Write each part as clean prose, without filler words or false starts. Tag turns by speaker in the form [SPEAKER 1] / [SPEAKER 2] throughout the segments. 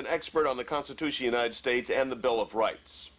[SPEAKER 1] an expert on the Constitution of the United States and the Bill of Rights.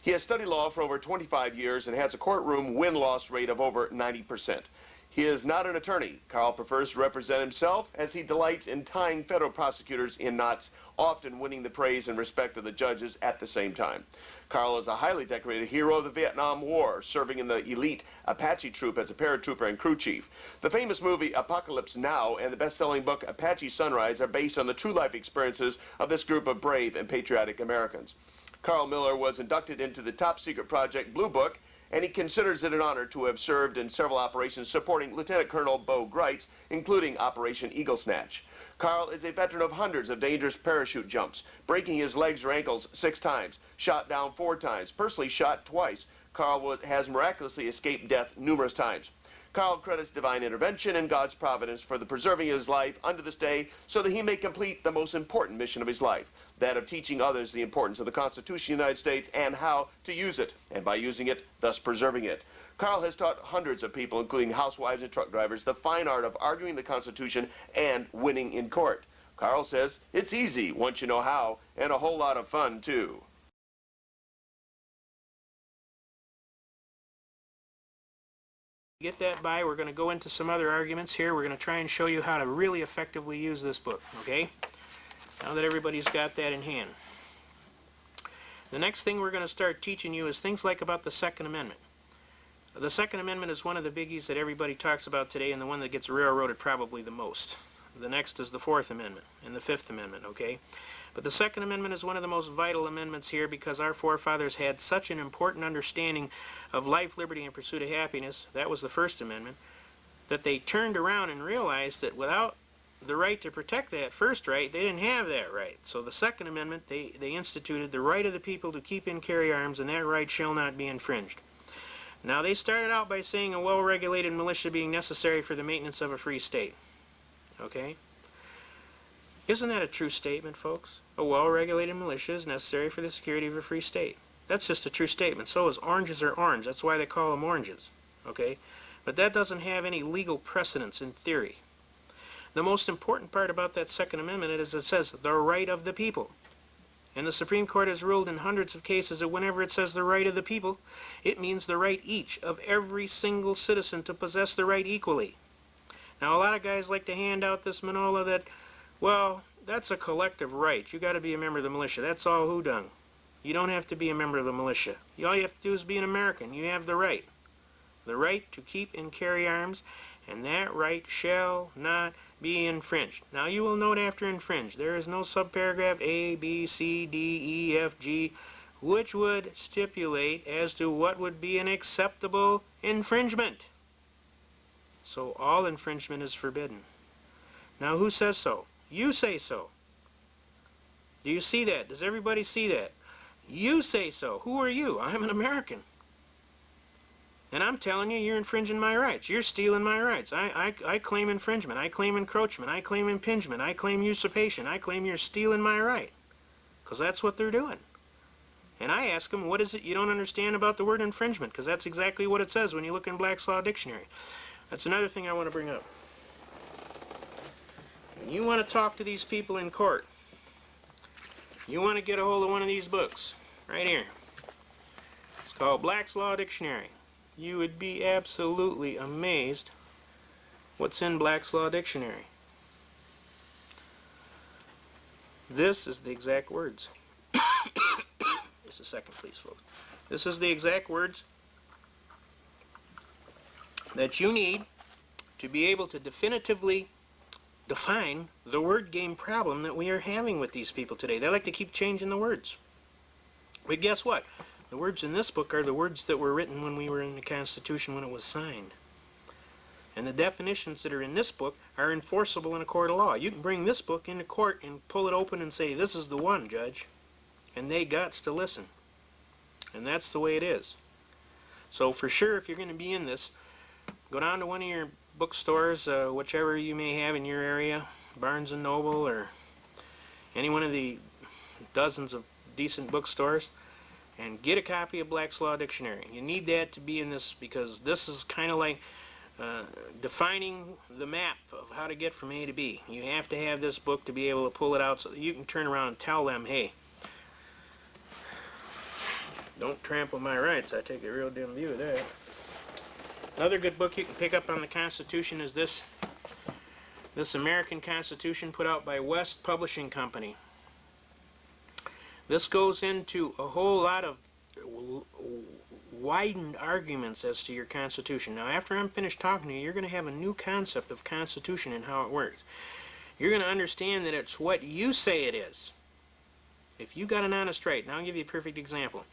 [SPEAKER 1] He has studied law for over 25 years and has a courtroom win-loss rate of over 90%. He is not an attorney. Carl prefers to represent himself as he delights in tying federal prosecutors in knots, often winning the praise and respect of the judges at the same time. Carl is a highly decorated hero of the Vietnam War, serving in the elite Apache troop as a paratrooper and crew chief. The famous movie Apocalypse Now and the best-selling book Apache Sunrise are based on the true life experiences of this group of brave and patriotic Americans. Carl Miller was inducted into the top-secret project Blue Book, and he considers it an honor to have served in several operations supporting Lieutenant Colonel Bo Greitz, including Operation Eagle Snatch. Carl is a veteran of hundreds of dangerous parachute jumps, breaking his legs or ankles 6 times, shot down 4 times, personally shot twice. Carl has miraculously escaped death numerous times. Carl credits divine intervention and God's providence for the preserving his life unto this day so that he may complete the most important mission of his life, that of teaching others the importance of the Constitution of the United States and how to use it, and by using it, thus preserving it. Carl has taught hundreds of people, including housewives and truck drivers, the fine art of arguing the Constitution and winning in court. Carl says it's easy once you know how, and a whole lot of fun, too.
[SPEAKER 2] Get that by, we're going to go into some other arguments here. We're going to try and show you how to really effectively use this book, okay? Now that everybody's got that in hand. The next thing we're going to start teaching you is things like about the Second Amendment. The Second Amendment is one of the biggies that everybody talks about today and the one that gets railroaded probably the most. The next is the Fourth Amendment and the Fifth Amendment, okay? But the Second Amendment is one of the most vital amendments here because our forefathers had such an important understanding of life, liberty, and pursuit of happiness, that was the First Amendment, that they turned around and realized that without the right to protect that first right, they didn't have that right. So the Second Amendment, they instituted the right of the people to keep and carry arms, and that right shall not be infringed. Now, they started out by saying a well-regulated militia being necessary for the maintenance of a free state. Okay? Isn't that a true statement, folks? A well-regulated militia is necessary for the security of a free state. That's just a true statement. So is oranges are orange. That's why they call them oranges. Okay? But that doesn't have any legal precedence in theory. The most important part about that Second Amendment is it says the right of the people. And the Supreme Court has ruled in hundreds of cases that whenever it says the right of the people, it means the right each of every single citizen to possess the right equally. Now, a lot of guys like to hand out this manola that, well, that's a collective right. You got to be a member of the militia. That's all hoodoo. You don't have to be a member of the militia. All you have to do is be an American. You have the right. The right to keep and carry arms, and that right shall not be infringed. Now, you will note after infringe, there is no subparagraph A, B, C, D, E, F, G, which would stipulate as to what would be an acceptable infringement. So all infringement is forbidden. Now, who says so? You say so. Do you see that? Does everybody see that? You say so. Who are you? I'm an American. And I'm telling you, you're infringing my rights. You're stealing my rights. I claim infringement. I claim encroachment. I claim impingement. I claim usurpation. I claim you're stealing my right. Because that's what they're doing. And I ask them, what is it you don't understand about the word infringement? Because that's exactly what it says when you look in Black's Law Dictionary. That's another thing I want to bring up. When you want to talk to these people in court, you want to get a hold of one of these books, right here. It's called Black's Law Dictionary. You would be absolutely amazed what's in Black's Law Dictionary. This is the exact words. Just a second, please, folks. This is the exact words that you need to be able to definitively define the word game problem that we are having with these people today. They like to keep changing the words. But guess what? The words in this book are the words that were written when we were in the Constitution when it was signed. And the definitions that are in this book are enforceable in a court of law. You can bring this book into court and pull it open and say, this is the one, Judge. And they gots to listen. And that's the way it is. So for sure, if you're going to be in this, go down to one of your bookstores, whichever you may have in your area, Barnes & Noble or any one of the dozens of decent bookstores, and get a copy of Black's Law Dictionary. You need that to be in this because this is kind of like defining the map of how to get from A to B. You have to have this book to be able to pull it out so that you can turn around and tell them, hey, don't trample my rights. I take a real dim view of that. Another good book you can pick up on the Constitution is this American Constitution, put out by West Publishing Company. This goes into a whole lot of widened arguments as to your Constitution. Now, after I'm finished talking to you, you're going to have a new concept of Constitution and how it works. You're going to understand that it's what you say it is. If you got an honest right, and I'll give you a perfect example.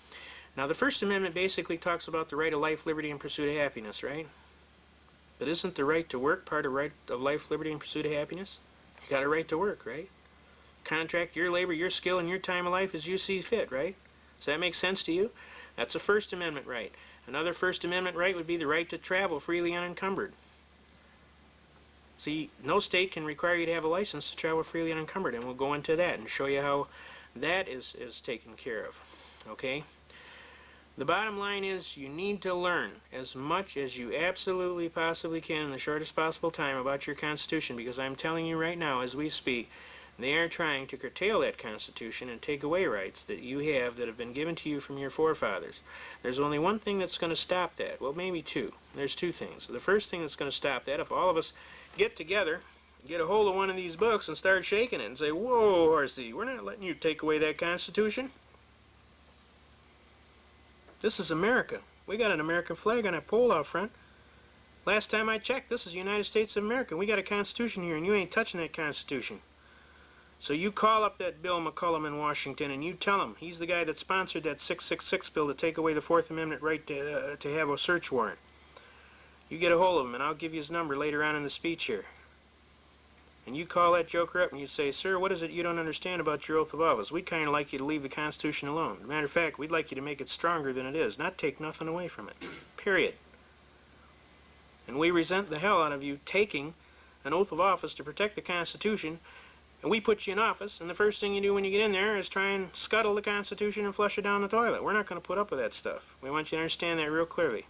[SPEAKER 2] Now, the First Amendment basically talks about the right of life, liberty, and pursuit of happiness, right? But isn't the right to work part of right of life, liberty, and pursuit of happiness? You got a right to work, right? Contract your labor, your skill, and your time of life as you see fit, right? Does that make sense to you? That's a First Amendment right. Another First Amendment right would be the right to travel freely unencumbered. See, no state can require you to have a license to travel freely unencumbered, and we'll go into that and show you how that is taken care of. Okay? The bottom line is you need to learn as much as you absolutely possibly can in the shortest possible time about your Constitution, because I'm telling you right now as we speak, they are trying to curtail that Constitution and take away rights that you have that have been given to you from your forefathers. There's only one thing that's going to stop that. Well, maybe two. There's two things. The first thing that's going to stop that, if all of us get together, get a hold of one of these books and start shaking it and say, whoa, Horsey, we're not letting you take away that Constitution. This is America. We got an American flag on that pole out front. Last time I checked, this is the United States of America. We got a Constitution here, and you ain't touching that Constitution. So you call up that Bill McCullum in Washington and you tell him, he's the guy that sponsored that 666 bill to take away the Fourth Amendment right to have a search warrant. You get a hold of him, and I'll give you his number later on in the speech here. And you call that joker up and you say, sir, what is it you don't understand about your oath of office? We'd kind of like you to leave the Constitution alone. As a matter of fact, we'd like you to make it stronger than it is, not take nothing away from it. Period. And we resent the hell out of you taking an oath of office to protect the Constitution, and we put you in office, and the first thing you do when you get in there is try and scuttle the Constitution and flush it down the toilet. We're not going to put up with that stuff. We want you to understand that real clearly.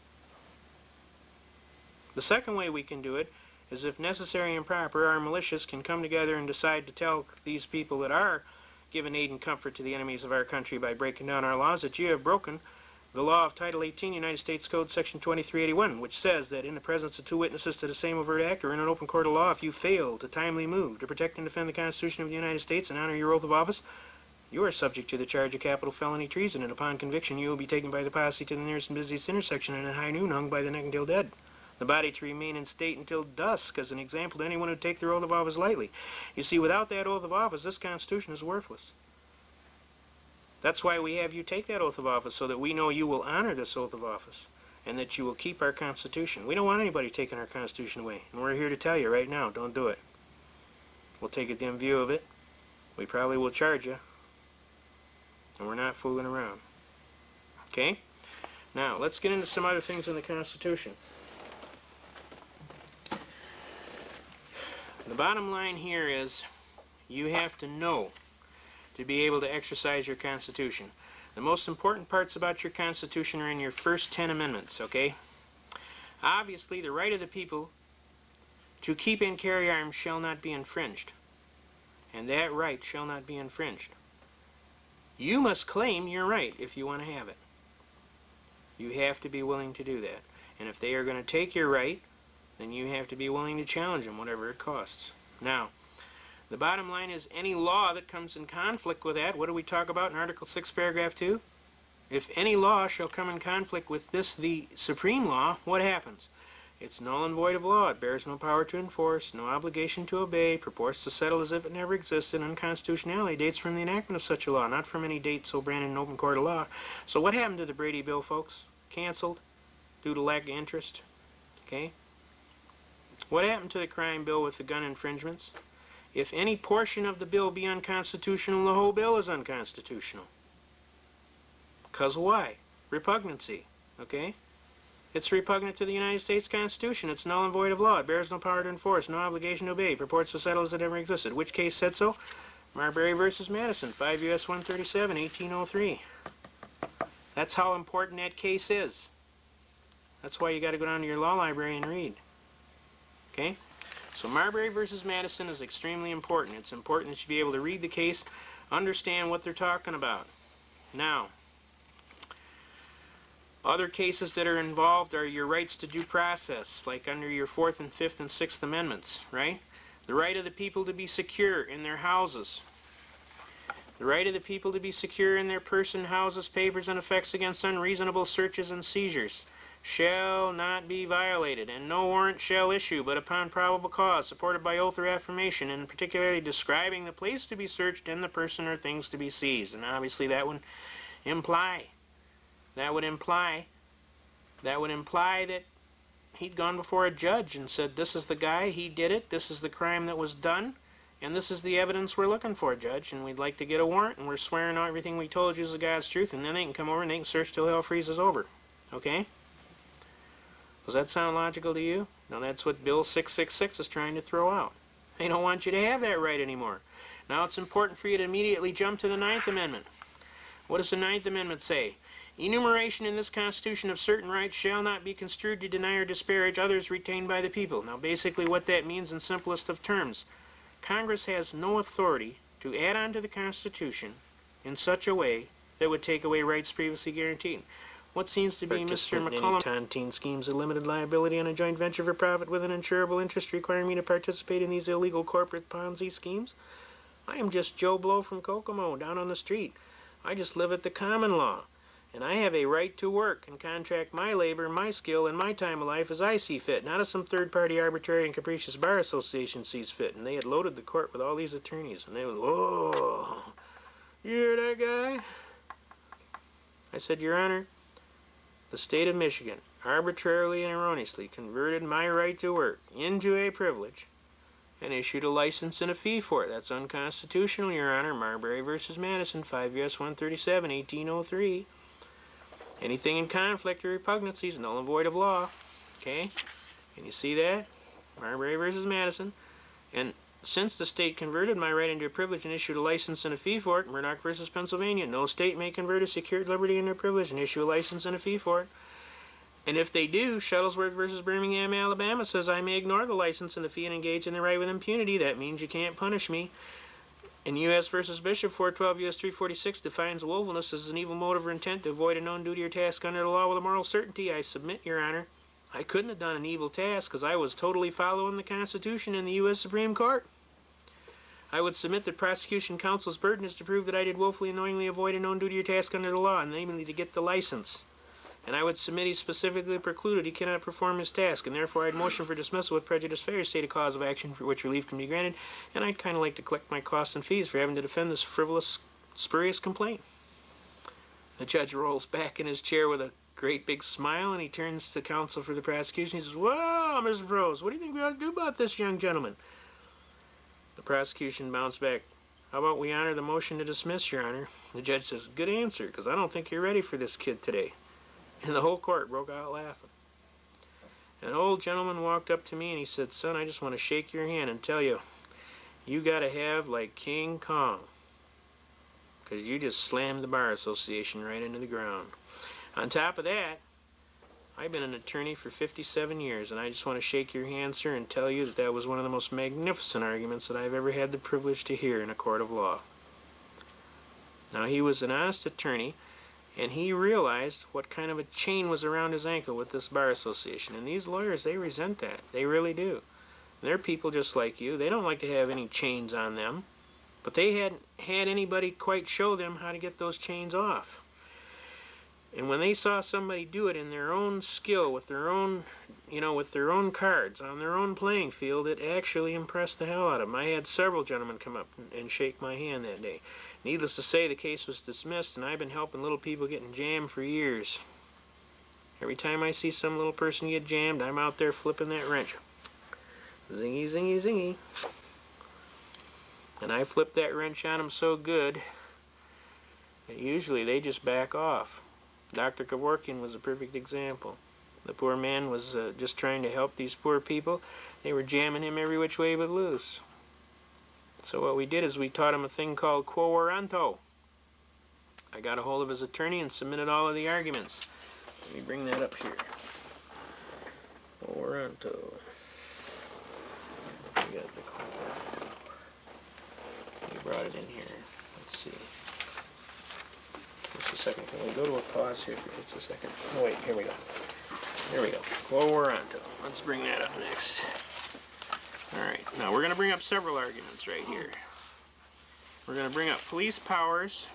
[SPEAKER 2] The second way we can do it is, if necessary and proper, our militias can come together and decide to tell these people that are giving aid and comfort to the enemies of our country by breaking down our laws that you have broken the law of Title 18, United States Code, Section 2381, which says that in the presence of two witnesses to the same overt act or in an open court of law, if you fail to timely move to protect and defend the Constitution of the United States and honor your oath of office, you are subject to the charge of capital felony treason, and upon conviction you will be taken by the posse to the nearest and busiest intersection and at high noon hung by the neck until dead. The body to remain in state until dusk as an example to anyone who take their oath of office lightly. You see, without that oath of office, this Constitution is worthless. That's why we have you take that oath of office, so that we know you will honor this oath of office and that you will keep our Constitution. We don't want anybody taking our Constitution away, and we're here to tell you right now, don't do it. We'll take a dim view of it. We probably will charge you, and we're not fooling around. Okay? Now, let's get into some other things in the Constitution. The bottom line here is you have to know to be able to exercise your Constitution. The most important parts about your Constitution are in your first 10 amendments, okay? Obviously, the right of the people to keep and carry arms shall not be infringed, and that right shall not be infringed. You must claim your right if you want to have it. You have to be willing to do that. And if they are going to take your right, then you have to be willing to challenge them, whatever it costs. Now, the bottom line is any law that comes in conflict with that, what do we talk about in Article 6, Paragraph 2? If any law shall come in conflict with this, the supreme law, what happens? It's null and void of law. It bears no power to enforce, no obligation to obey, purports to settle as if it never existed. Unconstitutionality dates from the enactment of such a law, not from any date so branded in open court of law. So what happened to the Brady Bill, folks? Canceled due to lack of interest. Okay? What happened to the crime bill with the gun infringements? If any portion of the bill be unconstitutional, the whole bill is unconstitutional. Because why? Repugnancy. Okay? It's repugnant to the United States Constitution. It's null and void of law. It bears no power to enforce, no obligation to obey, purports to settle as it never existed. Which case said so? Marbury versus Madison, 5 U.S. 137, 1803. That's how important that case is. That's why you got to go down to your law library and read. Okay? So Marbury versus Madison is extremely important. It's important that you be able to read the case, understand what they're talking about. Now, other cases that are involved are your rights to due process, like under your 4th and 5th and 6th Amendments, right? The right of the people to be secure in their houses. The right of the people to be secure in their person, houses, papers, and effects against unreasonable searches and seizures shall not be violated, and no warrant shall issue but upon probable cause, supported by oath or affirmation, and particularly describing the place to be searched and the person or things to be seized. And obviously that would imply that he'd gone before a judge and said, this is the guy, he did it, this is the crime that was done, and this is the evidence we're looking for, Judge, and we'd like to get a warrant, and we're swearing everything we told you is the God's truth, and then they can come over and they can search till hell freezes over. Okay? Does that sound logical to you? Now that's what Bill 666 is trying to throw out. They don't want you to have that right anymore. Now it's important for you to immediately jump to the 9th Amendment. What does the 9th Amendment say? Enumeration in this Constitution of certain rights shall not be construed to deny or disparage others retained by the people. Now basically what that means in simplest of terms, Congress has no authority to add on to the Constitution in such a way that would take away rights previously guaranteed. What seems to be Mr. McCollum tontine schemes of limited liability on a joint venture for profit with an insurable interest requiring me to participate in these illegal corporate Ponzi schemes? I am just Joe Blow from Kokomo down on the street. I just live at the common law, and I have a right to work and contract my labor, my skill, and my time of life as I see fit, not as some third-party arbitrary and capricious bar association sees fit. And they had loaded the court with all these attorneys, and they was, oh, you hear that guy? I said, Your Honor, the state of Michigan arbitrarily and erroneously converted my right to work into a privilege and issued a license and a fee for it. That's unconstitutional, Your Honor. Marbury versus Madison, 5 U.S. 137, 1803. Anything in conflict or repugnancy is null and void of law. Okay? Can you see that? Marbury versus Madison. And since the state converted my right into a privilege and issued a license and a fee for it, Murdoch versus Pennsylvania, no state may convert a secured liberty into a privilege and issue a license and a fee for it. And if they do, Shuttlesworth versus Birmingham, Alabama says I may ignore the license and the fee and engage in the right with impunity. That means you can't punish me. And U.S. versus Bishop, 412 U.S. 346 defines willfulness as an evil motive or intent to avoid a known duty or task under the law with a moral certainty. I submit, Your Honor, I couldn't have done an evil task because I was totally following the Constitution and the U.S. Supreme Court. I would submit that prosecution counsel's burden is to prove that I did willfully and knowingly avoid a known duty or task under the law, namely to get the license. And I would submit he specifically precluded he cannot perform his task, and therefore I'd motion for dismissal with prejudice failure to state a cause of action for which relief can be granted, and I'd kind of like to collect my costs and fees for having to defend this frivolous, spurious complaint. The judge rolls back in his chair with a great big smile, and he turns to counsel for the prosecution. He says, well, Mr. Prose, what do you think we ought to do about this young gentleman? The prosecution bounced back. How about we honor the motion to dismiss, Your Honor? The judge says, good answer, because I don't think you're ready for this kid today. And the whole court broke out laughing. An old gentleman walked up to me and he said, son, I just want to shake your hand and tell you, you got to have like King Kong, because you just slammed the Bar Association right into the ground. On top of that, I've been an attorney for 57 years, and I just want to shake your hand, sir, and tell you that that was one of the most magnificent arguments that I've ever had the privilege to hear in a court of law. Now, he was an honest attorney, and he realized what kind of a chain was around his ankle with this Bar Association. And these lawyers, they resent that. They really do. They're people just like you. They don't like to have any chains on them. But they hadn't had anybody quite show them how to get those chains off. And when they saw somebody do it in their own skill, with their own, with their own cards, on their own playing field, it actually impressed the hell out of them. I had several gentlemen come up and shake my hand that day. Needless to say, the case was dismissed, and I've been helping little people getting jammed for years. Every time I see some little person get jammed, I'm out there flipping that wrench. Zingy, zingy, zingy. And I flip that wrench on them so good that usually they just back off. Dr. Kevorkian was a perfect example. The poor man was just trying to help these poor people. They were jamming him every which way but loose. So what we did is we taught him a thing called quo warranto. I got a hold of his attorney and submitted all of the arguments. Let me bring that up here. Quo warranto. got the core. You brought it in here. Let's see. Just a second. Can we go to a pause here for just a second? Oh, wait, here we go. There we go. Quo warranto. Let's bring that up next. Alright, now we're going to bring up several arguments right here. We're going to bring up police powers,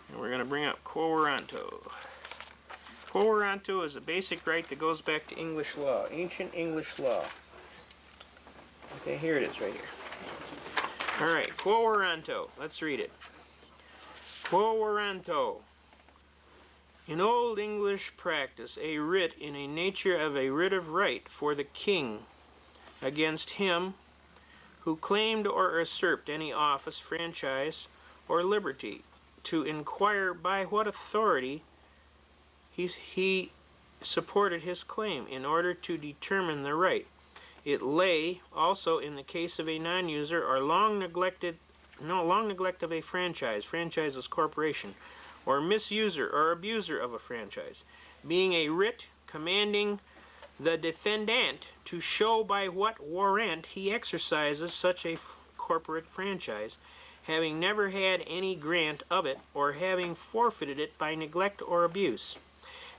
[SPEAKER 2] and we're going to bring up quo warranto. Quo warranto is a basic right that goes back to English law, ancient English law. Okay, here it is right here. Alright, quo warranto. Let's read it. Quo warranto. In Old English practice, a writ in a nature of a writ of right for the king against him who claimed or usurped any office, franchise, or liberty, to inquire by what authority he supported his claim in order to determine the right. It lay also in the case of a non-user or long neglect of a franchise. Franchise is corporation. Or misuser or abuser of a franchise, being a writ commanding the defendant to show by what warrant he exercises such a corporate franchise, having never had any grant of it, or having forfeited it by neglect or abuse.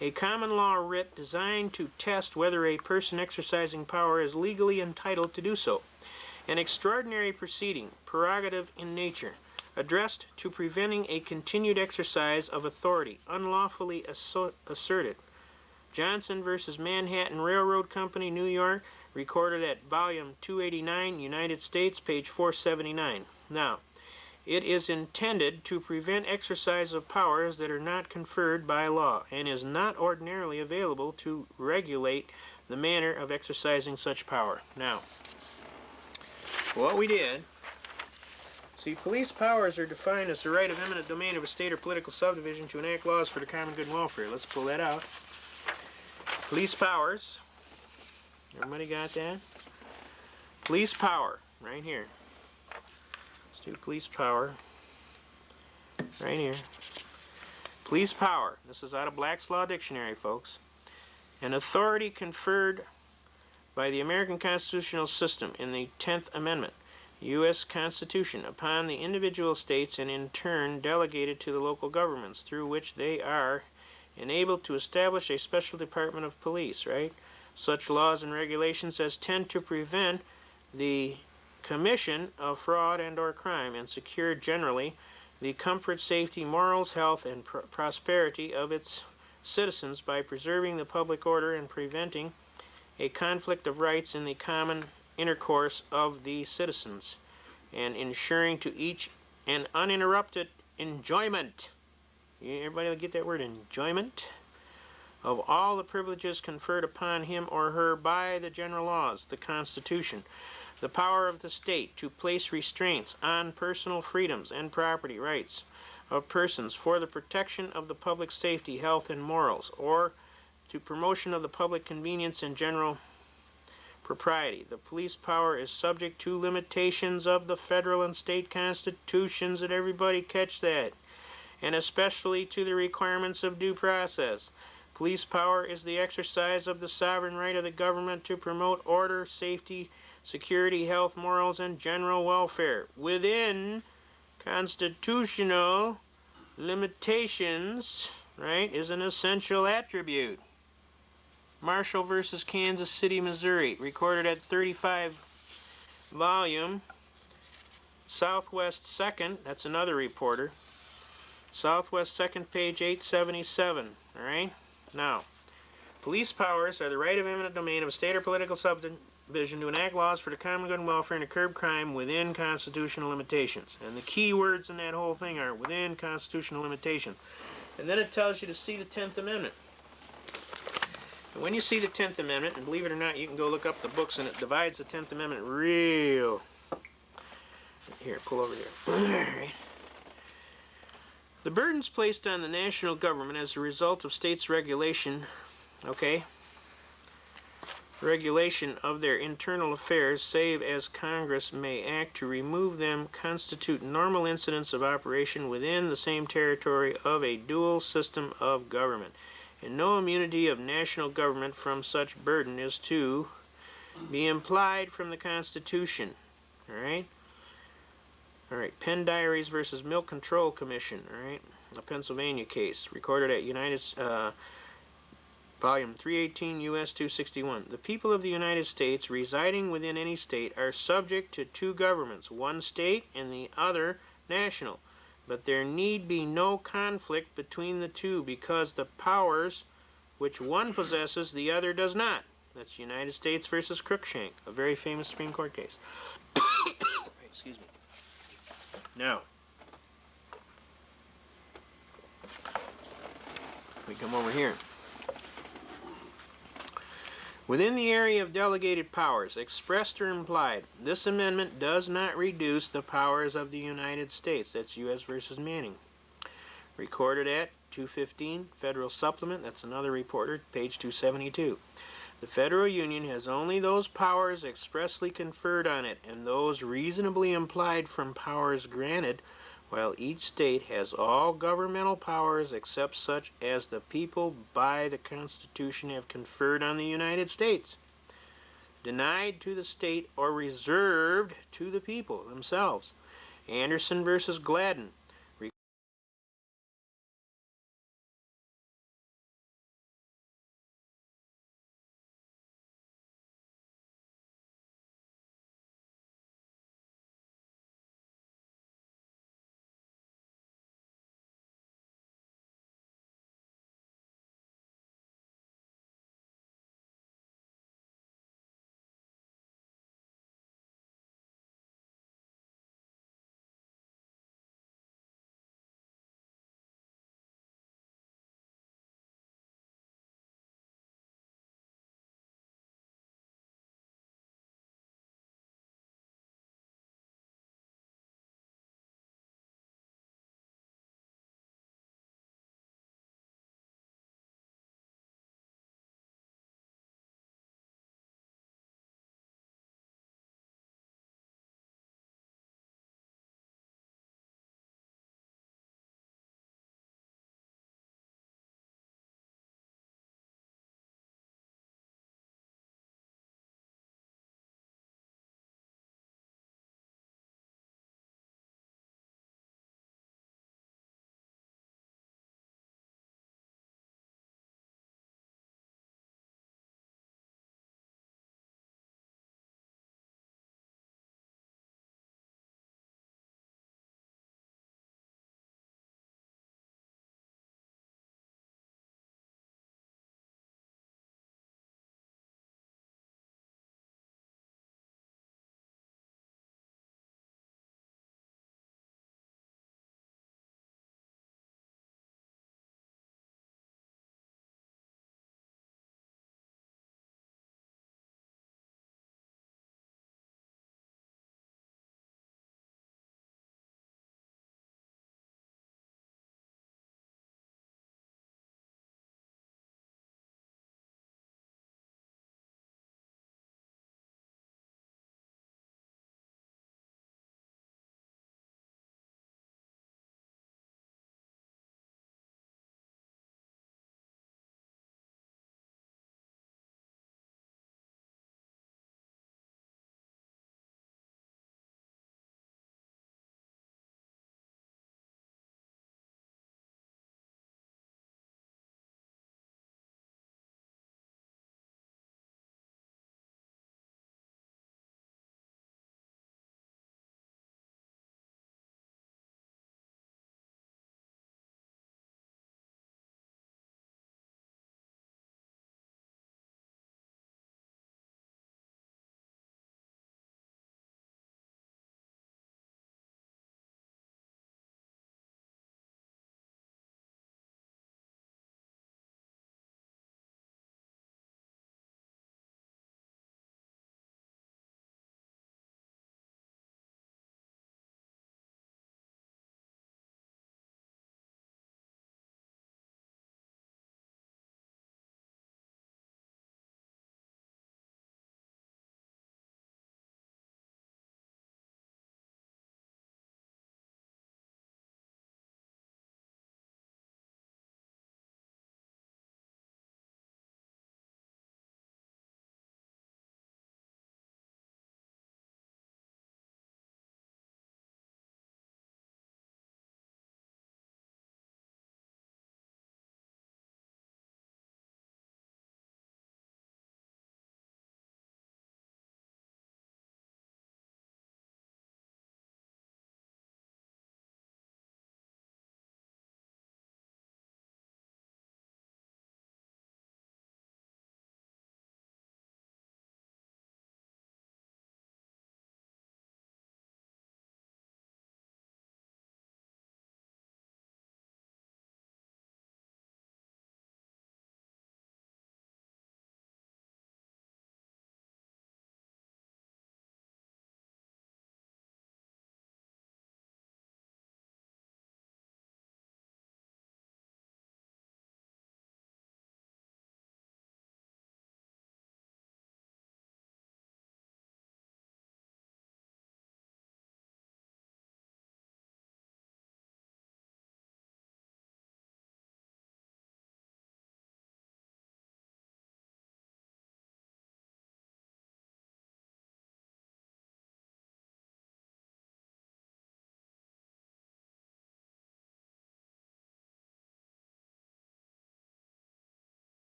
[SPEAKER 2] A common law writ designed to test whether a person exercising power is legally entitled to do so. An extraordinary proceeding, prerogative in nature, addressed to preventing a continued exercise of authority unlawfully asserted. Johnson versus Manhattan Railroad Company, New York, recorded at volume 289, United States, page 479. Now, it is intended to prevent exercise of powers that are not conferred by law, and is not ordinarily available to regulate the manner of exercising such power. Now, what we did, see, police powers are defined as the right of eminent domain of a state or political subdivision to enact laws for the common good and welfare. Let's pull that out. Police powers. Everybody got that? Police power, right here. Let's do police power. Right here. Police power. This is out of Black's Law Dictionary, folks. An authority conferred by the American constitutional system in the 10th Amendment, U.S. Constitution, upon the individual states and in turn delegated to the local governments, through which they are enabled to establish a special department of police, right? Such laws and regulations as tend to prevent the commission of fraud and or crime and secure generally the comfort, safety, morals, health, and prosperity of its citizens by preserving the public order and preventing a conflict of rights in the common intercourse of the citizens, and ensuring to each an uninterrupted enjoyment. Everybody get that word, enjoyment? Of all the privileges conferred upon him or her by the general laws, the Constitution, the power of the state to place restraints on personal freedoms and property rights of persons for the protection of the public safety, health, and morals, or to promotion of the public convenience and general propriety. The police power is subject to limitations of the federal and state constitutions. Did everybody catch that? And especially to the requirements of due process. Police power is the exercise of the sovereign right of the government to promote order, safety, security, health, morals, and general welfare within constitutional limitations, right, is an essential attribute. Marshall versus Kansas City, Missouri, recorded at 35 volume, Southwest 2nd, that's another reporter, Southwest 2nd, page 877, all right? Now, police powers are the right of eminent domain of a state or political subdivision to enact laws for the common good and welfare and to curb crime within constitutional limitations. And the key words in that whole thing are within constitutional limitations. And then it tells you to see the 10th Amendment. And when you see the 10th Amendment, and believe it or not, you can go look up the books, and it divides the 10th Amendment real. Here, pull over here. All right. The burdens placed on the national government as a result of states' regulation, regulation of their internal affairs, save as Congress may act to remove them, constitute normal incidents of operation within the same territory of a dual system of government. And no immunity of national government from such burden is to be implied from the Constitution. All right? All right, Penn Diaries versus Milk Control Commission, all right? A Pennsylvania case, recorded at Volume 318, U.S. 261. The people of the United States residing within any state are subject to two governments, one state and the other national. But there need be no conflict between the two because the powers which one possesses, the other does not. That's United States versus Cruikshank, a very famous Supreme Court case. Excuse me. Now, we come over here. Within the area of delegated powers, expressed or implied, this amendment does not reduce the powers of the United States. That's U.S. versus Manning. Recorded at 215, Federal Supplement. That's another reporter, page 272. The Federal Union has only those powers expressly conferred on it and those reasonably implied from powers granted, while each state has all governmental powers except such as the people by the Constitution have conferred on the United States, denied to the state or reserved to the people themselves. Anderson versus Gladden,